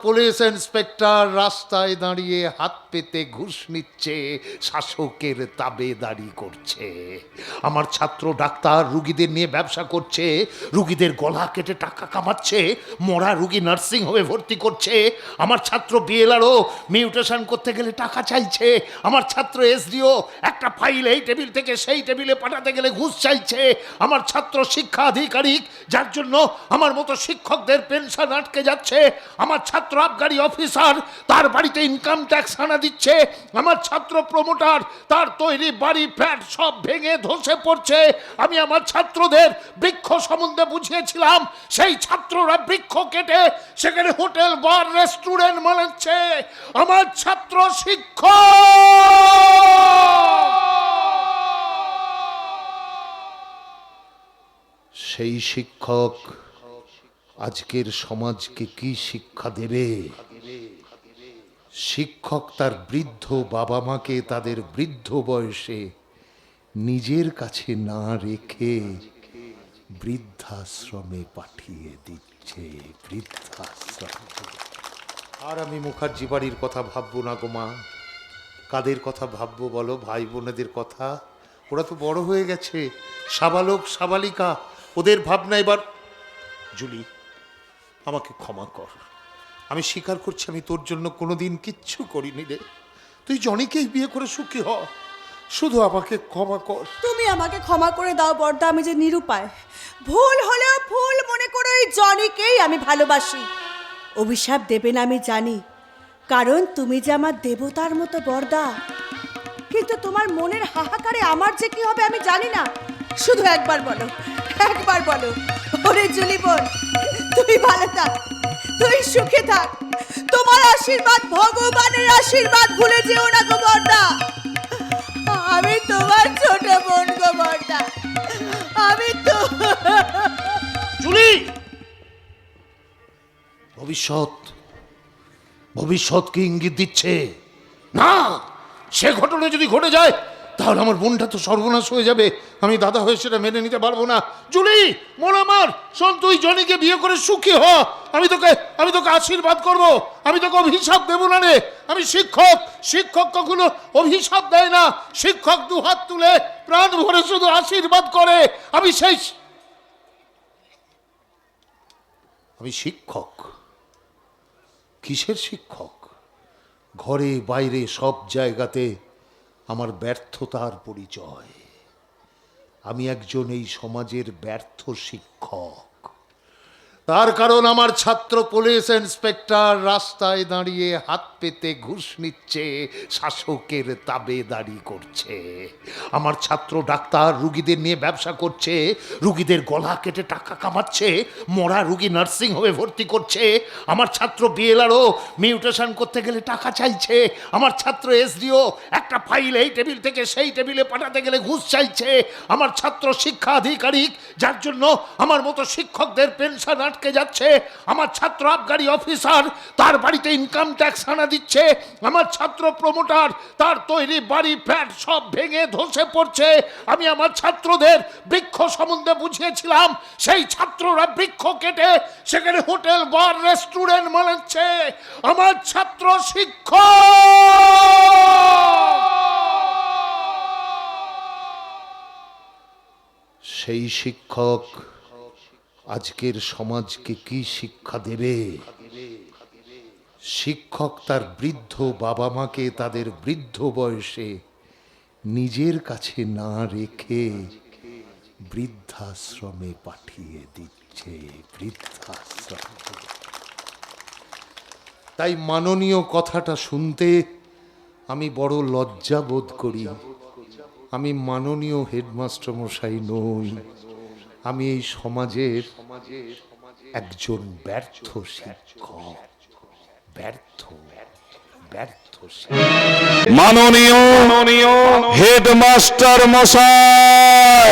Police inspector রাস্তায় দাঁড়িয়ে হাত পেতে ঘুষ নিচ্ছে, শাসকের তাবেদারি করছে। আমার ছাত্র ডাক্তার রুগীদের নিয়ে ব্যবসা করছে, রুগীদের গলা কেটে টাকা কামাচ্ছে, মরা রুগী নার্সিং হোমে ভর্তি করছে। আমার ছাত্র বিএলআরও মিউটেশন করতে গেলে টাকা চাইছে। আমার ছাত্র এসডিও একটা ফাইল এই টেবিল থেকে সেই টেবিলে পাঠাতে গেলে ঘুষ চাইছে। আমার ছাত্র শিক্ষা আধিকারিক, যার জন্য আমার মতো শিক্ষকদের পেনশন আটকে যাচ্ছে। আমার ছাত্র আবগারি অফিসার, তার বাড়িতে ইনকাম ট্যাক্স আনা দিচ্ছে। আমার ছাত্র প্রমোটার, তার তৈরি বাড়ি ফ্ল্যাট সব ভেঙে ধসে পড়ছে। আমি আমার ছাত্রদের বৃক্ষ সম্বন্ধে বুঝিয়েছিলাম, সেই ছাত্ররা বৃক্ষ কেটে সেখানে হোটেল বার রেস্টুরেন্ট বানাচ্ছে। আমার ছাত্র শিক্ষক, সেই শিক্ষক আজকের সমাজকে কি শিক্ষা দেবে? শিক্ষক তার বৃদ্ধ বাবা মাকে তাদের বৃদ্ধ বয়সে নিজের কাছে না রেখে বৃদ্ধাশ্রমে পাঠিয়ে দিচ্ছে। বৃদ্ধাশ্রম। আর আমি মুখার্জি বাড়ির কথা ভাববো না গো মা। কাদের কথা ভাববো বলো? ভাই বোনেদের কথা। ওরা তো বড় হয়ে গেছে, সাবালক সাবালিকা, ওদের ভাবনা এবার। জুলি, আমাকে ক্ষমা কর। আমি স্বীকার করছি আমি তোর জন্য কোনোদিন কিচ্ছু করিনি রে। তুই জনিকেই বিয়ে করে সুখী হ, শুধু আমাকে ক্ষমা কর। তুমি আমাকে ক্ষমা করে দাও বর্দা, আমি যে নিরুপায়। ভুল হলেও ভুল মনে করে ওই জনিকেই আমি ভালোবাসি। অভিশাপ দেবে না আমি জানি, কারণ তুমি যে আমার দেবতার মতো বর্দা। কিন্তু তোমার মনের হাহাকারে আমার যে কি হবে আমি জানি না। শুধু একবার বলো, একবার বলো, ওরে জুলি বোন, তুই ভালো থাক, তুই সুখে থাক। তোমার আশীর্বাদ ভগবানের আশীর্বাদ ভুলে যেও না গো বর্দা। আমি তোমার ছোট বোন গো বর্দা, আমি তো। জুলি, ভবিষ্যৎকে ইঙ্গিত দিচ্ছে না। সে ঘটনা যদি ঘটে যায় তাহলে আমার বোনটা তো সর্বনাশ হয়ে যাবে। আমি দাদা হয়ে সেটা মেনে নিতে পারবো না। জুলি মন আমার, শোন, তুই জনিকে বিয়ে করে সুখী হ। আমি তোকে আশীর্বাদ করব, আমি তোকে অভিশাপ দেবো না রে। আমি শিক্ষক কখনো অভিশাপ দেয় না। শিক্ষক দু হাত তুলে প্রাণ ভরে শুধু আশীর্বাদ করে। আমি শিক্ষক। কিসের শিক্ষক? ঘরে বাইরে সব জায়গাতে আমার ব্যর্থতার পরিচয়। আমি একজন এই সমাজের ব্যর্থ শিক্ষক। তার কারণ আমার ছাত্র পুলিশ ইন্সপেক্টর রাস্তায় দাঁড়িয়ে হাত পেতে ঘুষ নিচ্ছে, শাসকের তাবেদারি করছে। আমার ছাত্র ডাক্তার রুগীদের নিয়ে ব্যবসা করছে, রুগীদের গলা কেটে টাকা কামাচ্ছে, মরা রুগী নার্সিং হোমে ভর্তি করছে। আমার ছাত্র বিএলআরও মিউটেশন করতে গেলে টাকা চাইছে। আমার ছাত্র এসডিও একটা ফাইল এই টেবিল থেকে সেই টেবিলে পাঠাতে গেলে ঘুষ চাইছে। আমার ছাত্র শিক্ষা আধিকারিক, যার জন্য আমার মতো শিক্ষকদের পেনশন আটকে যাচ্ছে। আমার ছাত্র আবগারি অফিসার, তার বাড়িতে ইনকাম ট্যাক্স আনা দিচ্ছে। আমার ছাত্র প্রমোটার, তার তৈরি বাড়ি ফ্ল্যাট সব ভেঙে ধসে পড়ছে। আমি আমার ছাত্রদের বৃক্ষ সম্বন্ধে বুঝিয়েছিলাম, সেই ছাত্ররা বৃক্ষ কেটে সেখানে হোটেল বার রেস্টুরেন্ট বানাচ্ছে। আমার ছাত্র শিক্ষক, সেই শিক্ষক আজকের সমাজকে কি শিক্ষা দেবে? শিক্ষক তার বৃদ্ধ বাবা মাকে তাদের বৃদ্ধ বয়সে নিজের কাছে না রেখে বৃদ্ধাশ্রমে পাঠিয়ে দিচ্ছে। বৃদ্ধাশ্রম। তাই মাননীয় কথাটা শুনতে আমি বড় লজ্জা বোধ করি। আমি মাননীয় হেডমাস্টার মশাই নই, আমি এই সমাজের একজন ব্যর্থ শিক্ষক। ব্যর্থ মাননীয় হেডমাস্টার মশাই।